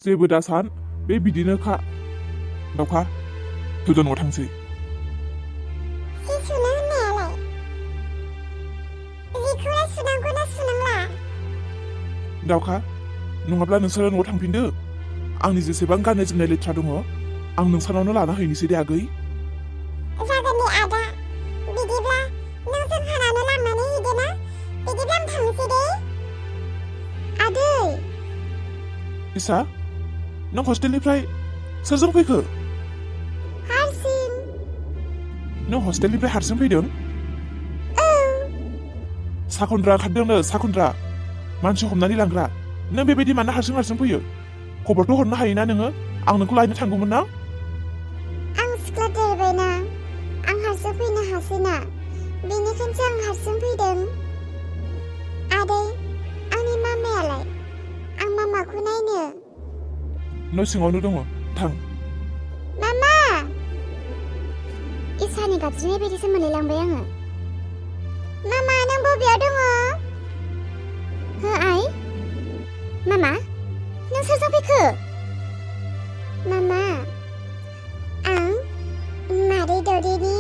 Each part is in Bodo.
जेबो दासान बे बिदिनोखा दाउखा थौजों न'आव थांसै जि सुनो होननायालाय जिखौलाय सुनांगौना सुनांला दाउखा नङाब्ला नोंसोरो न'आव थांफिनदो आंनि जेसेबां गाननाय जोमनाय लेथ्रा दङ आं नोंसानावनो लाना हैनोसै दे आगै जागोन दे आदा बिदिब्ला नों जोंहानावनो लांनानै हैदो ना बिदिब्ला आं थांसै दे आदै इसा नों हस्टेलनिफ्राय सोरजों फैखो हारसिं नों हस्टेलनिफ्राय हारसिं फैदों औ साखन्द्रा ओंखारदोंनो साखन्द्रा मानसि हमनानै लांग्रा नों बेबायदि मानो हारसिं फैयो खबरथ' हरनो हायोना नोङो आं नोंखौ लायनो थांगौमोन ना आं सिख्ला देरबायना आं हारसिं फैनो हासैना बेनिखायनोसो आं हारसिं फैदों आदै आंनि मामायालाय आं मामाखौ नायनो न' सिङावनो दङ थां मामा इसानि गाबज्रिनाय बायदिसो मोनलायलांबाय आङो मामा नों बबेयाव दङ हो आइ मामा नों सोरजों फैखो मामा आं मादै दौरिनि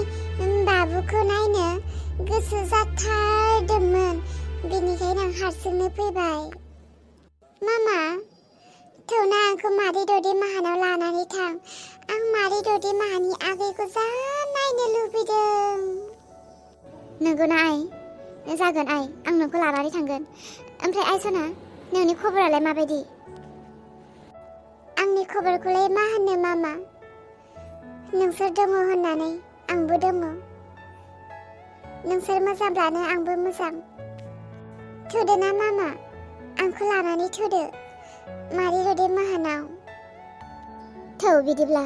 बाबुखौ नायनो गोसो जाथारदोंमोन बेनिखायनो आं हारसिंनो फैबाय मामा थौना आंखौ मादै दौरि माहानाव लानानै थां आं मादै दौरि माहानि आगैखौ जा नायनो लुबैदों नंगौना आइ जागोन आइ आं नोंखौ लानानै थांगोन ओमफ्राय आइ सना नोंनि खबरालाय माबायदि आंनि खबरखौलाय मा होननो मामा नोंसोर दङ होननानै आंबो दङ नोंसोर मोजांब्लानो आंबो मोजां थौदो ना मामा आंखौ लानानै थौदो मादै दौरि माहानाव थौ बिदिब्ला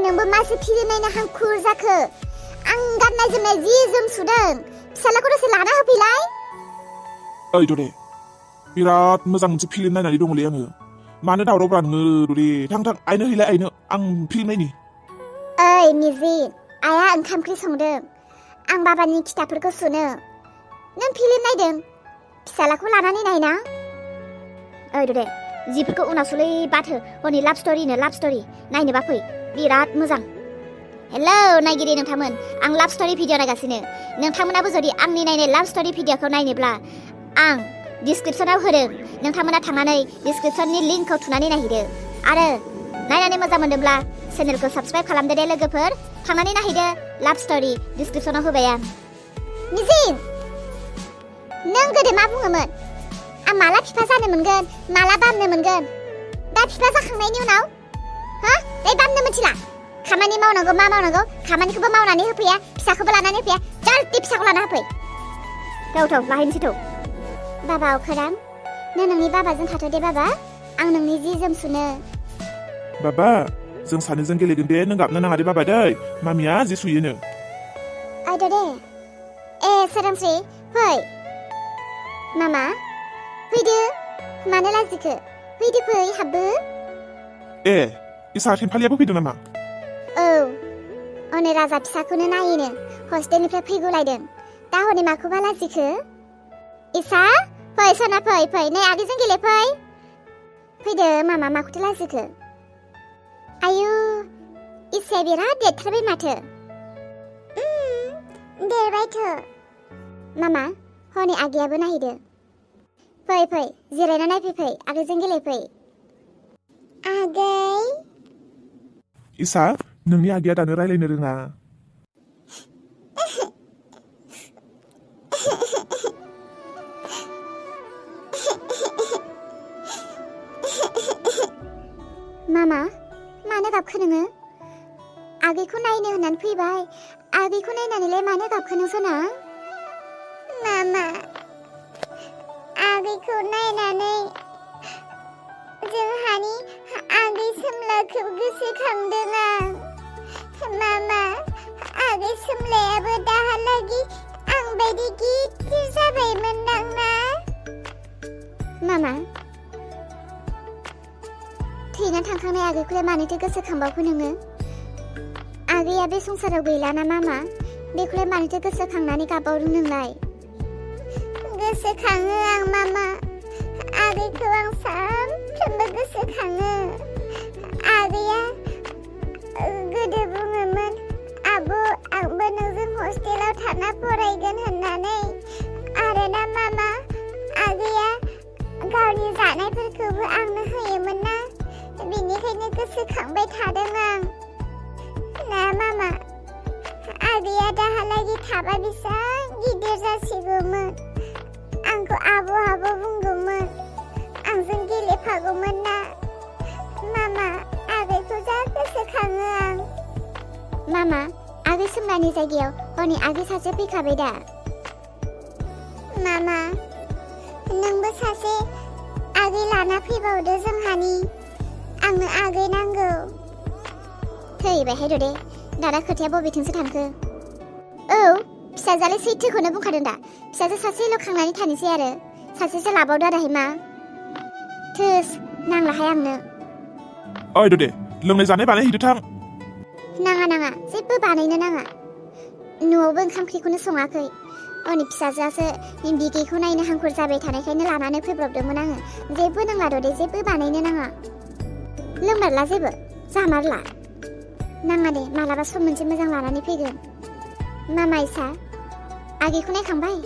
नोंबो मासे फिल्म नायनो हांखुर जाखो आं गाननाय जोमनाय जि जोम सुदों फिसालाखौ दसे लाना होफैलाय ओइ दरे बिराद मोजां मोनसे फिल्म नायनानै दङलै आङो मानो दावरावब्रा नोङो दरे थां आइनो हैलाय आइनो आं फिल्म नायनि ओइ मिजि आइया ओंखाम ओंख्रि संदों आं बाबानि खिथाफोरखौ सुनो नों फिल्म नायदों फिसालाखौ लानानै नायना ओइ दरे जिफोरखौ उनाव सुलै बाथो हरनि लाभ स्ट'रि नायनोबा फै बिराद मोजां हेलौ नायगिरि नोंथांमोन आं लाभ स्ट'रि भिडिअ नायगासिनो नोंथांमोनाबो जुदि आंनि नायनाय लाभ स्ट'रि भिडिअखौ नायनोब्ला आं डिसक्रिपसनाव होदों नोंथांमोना थांनानै डिसक्रिपसननि लिंकखौ थुनानै नायहैदो आरो नायनानै मोजां मोनदोंब्ला चेनेलखौ साबस्क्राइब खालामदो दे लोगोफोर थांनानै नायहैदो लाभ स्ट'रि डिसक्रिपसनाव होबाय आं मिजिं नों गोदो मा बुङोमोन आं माला बिफा जानो मोनगोन माला बामनो मोनगोन दा बिफा जाखांनायनि उनाव हा बे बामनो मिथिला खामानि मावनांगौ मा मावनांगौ खामानिखौबो मावनानै होफैया फिसाखौबो लानानै होफैया जल्दि फिसाखौ लाना होफै थौ लाहैनोसै थौ बाबा अखोरां नों नोंनि बाबाजों थाथ' दे बाबा आं नोंनि जि जोम सुनो बाबा जों सानैजों गेलेगोन दे नों गाबनो नाङा दे बाबा दै मामिया जि सुयोनो आयदा दे सोरांस्रि फै मामा फैदो मानो लाजिखो फैदो फै हाबबो इसा थेमफालियाबो फैदों नामा औ हनै राजा फिसाखौनो नायनो हस्टेलनिफ्राय फैगौलायदों दा हनै माखौबा लाजिखो इसा फै सना फै नै आगैजों गेले फैदो मामा माखौथो लाजिखो आयु इसाया बिराद देरथारबाय माथो देरबायथ' मामा हनै आगैयाबो नायहैदो फै जिरायना नायफै आगैजों गेलेफै आगै इसा नोंनि आगैया दानो रायलायनो रोङा जाखो नोङो? आगैखौ नायनो होननानै फैबाय, आगैखौ नायनानैलाय मानो गाबखो नों सना? मामा, आगैखौ नायनानै जोंहानि आगै सोमलाखौ गोसोखांदों आं। मामा, आगै सोमलायाबो दाहालागि आं बायदि गिदिर जाबायमोनदां ना? मामा, थैना थांखांनाय आगैखौलाय मानोथो गोसोखांबावखो नोङो? आगैया बे संसाराव गैलाना मामा, बेखौलाय मानोथो गोसोखांनानै गाबबावदों नोंलाय? गोसोखाङो आं मामा, आगैखौ आं सानफ्रोमबो गोसोखाङो। आगैया गोदो बुङोमोन, आब' आंबो नोंजों हस्टेलाव थाना फरायगोन होननानै। आरो ना मामा, आगैया गावनि जानायफोरखौबो आंनो होयोमोन ना, बेनिखायनो गोसोखांबाय थादों आं। ना मामा, आगैया दाहालागि थाबा बेसेबां गिदिर जासिगौमोन। आंखौ आब' आब' बुंगौमोन, आंजों गेलेफागौमोन ना। मामा, आगैखौ जा गोसोखाङो आं। मामा, आगै सोमलानि जायगायाव हनै आगै सासे फैखाबाय दा। मामा, नोंबो सासे आगै लाना फैबावदो जोंहानि। आंनो आगै नांगौ। थैबायहाय दे, दाना खोथाया बबेथिंसो थांखो? औ, फिसाजोआलाय सैथोखौनो बुंखादों दा। फिसाजो सासेल' खांनानै थानोसै आरो सासेसो लाबावदो आरोहाय मा। थोस, नांलाहाय आंनो। ओइ दे, लोंनाय जानाय बानायहैदो थां। नाङा, जेबो बानायनो नाङा। न'आवबो ओंखाम ओंख्रिखौनो सङाखै। हनै फिसाजोआसो बिगैखौ नायनो हांखुर जाबाय थानायखायनो लानानै फैब्रबदोंमोन आङो। जेबो नांला दे, जेबो बानायनो नाङा। लोंमारला जेबो, जामारला। नाङा दे, मालाबा सम मोनसे मोजां लानानै फैगोन। मामा इसा, आगैखौ नायखांबाय?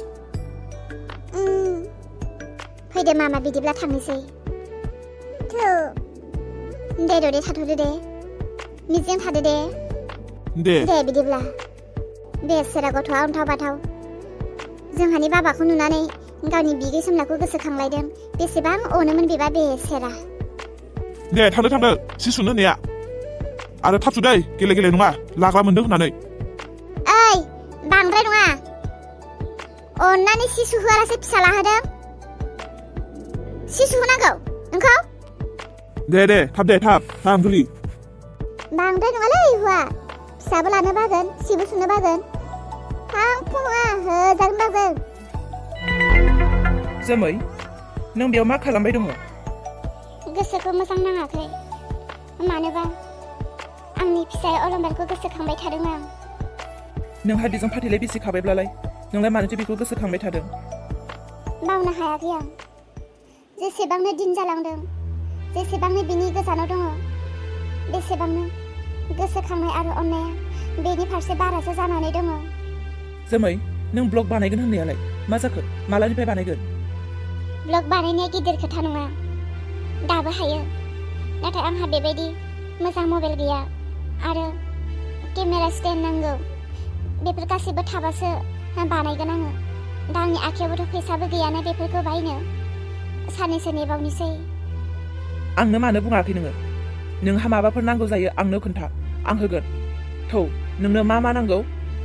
फैदो मामा, बिदिब्ला थांनोसै। दे थाथ'दो दे, मिजिं थादो दे। दे बिदिब्ला। बेसेरा गथ'आ अन्थाव बाथाव। जोंहानि बाबाखौ नुनानै गावनि बिगै सोमलाखौ गोसोखांलायदों। बेसेबां अनोमोन बेबा बेसेरा। दे थांदो, सि सुनो होननाया। आरो थाब सुदै, गेले नङा, लाग्रा मोनदों होननानै। ओइ, बांद्राय नङा। अन्नानै सि सुहोआलासे फिसा लाहोदों। सि सुहोनांगौ नोंखौ। दे, थाब गुलि। बांद्राय नङालै हौवा, फिसाबो लानो बागोन, सिबो सुनो बागोन। फांफुं नङा, होजागोन बागोन। जोमै, नों बेयाव मा खालामबाय दङ? गोसोखौ मोजां नाङाखै। मानोबा आंनि फिसाय अलंबारखौ गोसोखांबाय थादों आं। नोंहा बेजों फाथैलाय बिसिखाबायब्लालाय नोंलाय मानोथो बेखौ गोसोखांबाय थादों? बावनो हायाखै आं। जेसेबांनो दिन जालांदों, जेसेबांनो बिनि गोजानाव दङ, बेसेबांनो गोसोखांनाय आरो अननाया बेनि फारसे बारासो जानानै दङ। जोमै, नों ब्लग बानायगोन होननायालाय मा जाखो? मालानिफ्राय बानायगोन? ब्लग बानायनाया गिदिर खोथा नङा, दाबो हायो। नाथाय आंहा बेबायदि मोजां मबाइल गैया आरो केमेरा स्टेन्ड नांगौ। बेफोर गासैबो थाबासो बानायगोन आङो। दा आंनि आखायावबोथ' फैसाबो गैयाना बेफोरखौ बायनो। साननैसो नेबावनोसै। आंनो मानो बुङाखै नोङो? नोंहा माबाफोर नांगौ जायो आंनो खोन्था, आं होगोन। थौ, नोंनो मा नांगौ?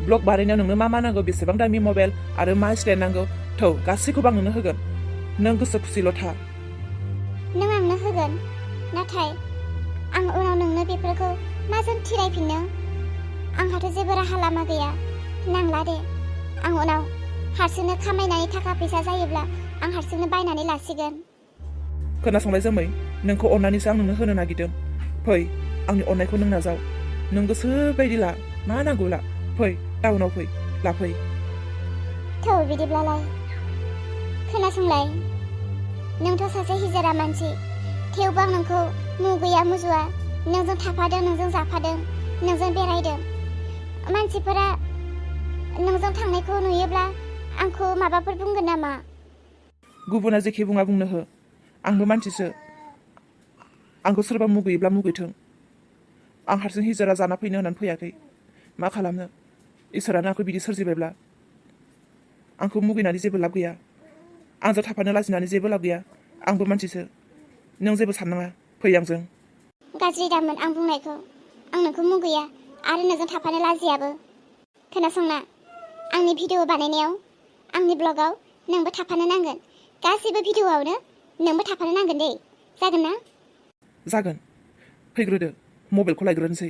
ब्लग बानायनायाव नोंनो मा नांगौ? बेसेबां दामि मबाइल आरो मा स्टेन्ड नांगौ? थौ, गासैखौबो आं नोंनो होगोन। नों गोसो खुसिल' था। नों आंनो होगोन, नाथाय आं उनाव नोंनो बेफोरखौ माजों थिरायफिननो? आंहाथ' जेबो राहा लामा गैया। नांला दे, आं उनाव हारसिंनो खामायनानै थाखा फैसा जायोब्ला आं हारसिंनो बायनानै लासिगोन। खोनासंलाय जोमै, नोंखौ अननानैसो आं नोंनो होनो नागिरदों। फै, आंनि अननायखौ नों नाजाव। नों गोसो बायदि ला, मा नांगौ ला। फै, टाउनाव फै, लाफै। थौ बिदिब्लालाय। खोनासंलाय, नोंथ' सासे हिजरा मानसि, थेवबो आं नोंखौ मुगैया मुजुवा। नोंजों थाफादों, नोंजों जाफादों, नोंजों बेरायदों। मानसिफोरा नोंजों थांनायखौ नुयोब्ला आंखौ माबाफोर बुंगोन नामा? गुबुना जेखि बुङा बुंनो हो, आंबो मानसिसो। आंखौ सोरबा मुगैयोब्ला मुगैथों। आं हारसिं हिजरा जाना फैनो होननानै फैयाखै। मा खालामनो, इसोरानो आंखौ बिदि सोरजिबायब्ला। आंखौ मुगैनानै जेबो लाब गैया, आंजों थाफानो लाजिनानै जेबो लाब गैया। आंबो मानसिसो, नों जेबो साननाङा। फै आंजों। गाज्रि दामोन आं बुंनायखौ। आं नोंखौ मुगैया आरो नोंजों थाफानो लाजियाबो। खोनासंना, आंनि भिडिअ बानायनायाव, आंनि ब्लगाव नोंबो थाफानो नांगोन। गासैबो भिडिअआवनो नोंबो थाफानो नांगोन दे। जागोन ना? जागोन। फैग्रोदो, मबाइलखौ लायग्रोनोसै।